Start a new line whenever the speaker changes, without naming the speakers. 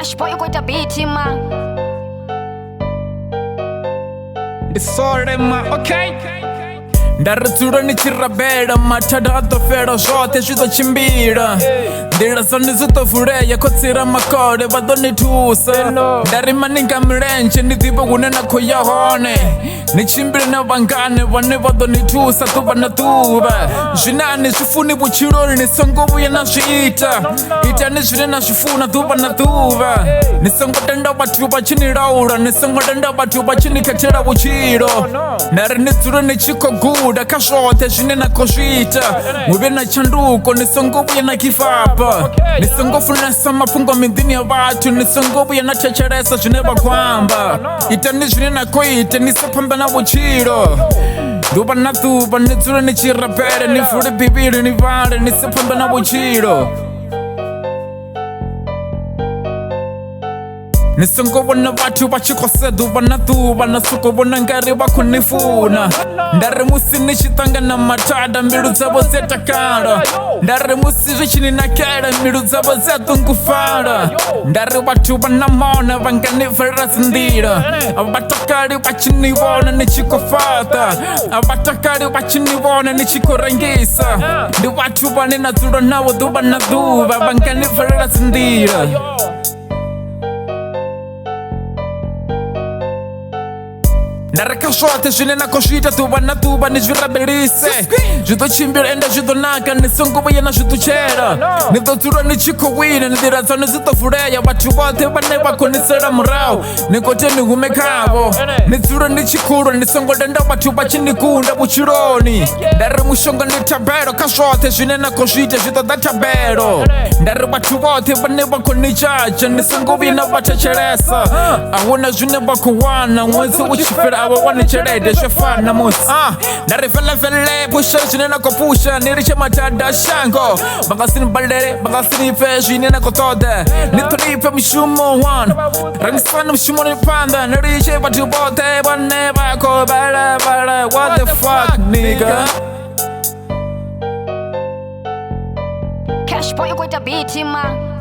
Cash boy with a beat man.
It's all them, okay? Dzulani chirabela mathada atofela zwoṱhe zwi ḓo tshimbila nḓila dzone dzi ḓo vulea khotsira makole vha ḓo ni thusa nda rima ni nga milenzhe ni ḓivhe hune na khou ya hone ni tshimbile na vhangane vhane vha ḓo ni thusa ḓuvha na ḓuvha zwine a ni zwi funi vhutshiloni ni songo vhuya na zwi itani zwine na zwi funa ḓuvha na ḓuvha ni songo tenda vhathu vha tshi ni laula ni songo tenda vhathu vha tshi ni khethela vhutshilo nda ri ni dzule ni tshi khou guda kha zwoṱhe zwine na khou zwi ita hu vhe na tshanduko ni songo vhuya na give up ni songo funesa mafhungo miḓini ya vhathu ni songo vhuya na thetshelesa zwine vha khou amba itani zwine na khou ita ni sa phambana vhutshilo ḓuvha na ḓuvha ni dzule ni tshi rapele ni vule bivhili ni vhale ni sa phambana vhutshilo ni songo vhona vhathu vha tshi khou sedza ḓuvha na ḓuvha na soko vhona ngari vha khou ni funa nda ri musi ni tshi ṱangana mathada mbilu dzavho dzi takala nda ri musi zwi tshi ni nakela mbilu dzavho dzi a ṱungufhala nda ri vhathu vha na mona vha nga ni bvelela dzi nḓila a vha takali vha tshi ni vhona ni tshi khou fhaṱa a vha takali vha tshi ni vhona ni tshi khou rengisa ndi vhathu vhane na dzula navho ḓuvha na ḓuvha vha nga ni bvelela dzi nḓila nda ri kha zwoṱhe zwine na khou zwi ita ḓuvha na ḓuvha ni zwi rabelise zwi ḓo tshimbila ende zwi ḓo naka ni songo vhuya na zwi ṱutshela ni ḓo dzula ni tshi khou wina nḓila dzone dzi ḓo vulea vhathu vhoṱhe vhane vha khou ni sela murahu ni khou te ni hume khavho ni dzule ni tshi khulwa ni songo tenda vhathu vha tshi ni kunda vhutshiloni nda ri mushonga ndi thabelo kha zwoṱhe zwine na khou zwi ita zwi ṱoḓa thabelo nda ri vhathu vhoṱhe vhane vha khou ni dzhadzha ni songo vhuya na vha thetshelesa a huna zwine vha khou wana ṅwedzi u tshi fhela ava wani tshelede zwo fana musi nda ri velavele pusha zwine na khou pusha ni ri tshe mathada shango vha nga si ni balele vha nga si ni pfe zwine na khou ṱoḓa ni ṱhoniphe mushumo one rengisani mushumoni phanḓa ni litshe vhathu vhoṱhe vhane vha khou balabala what the fuck nigga
Cash boy with a beat man.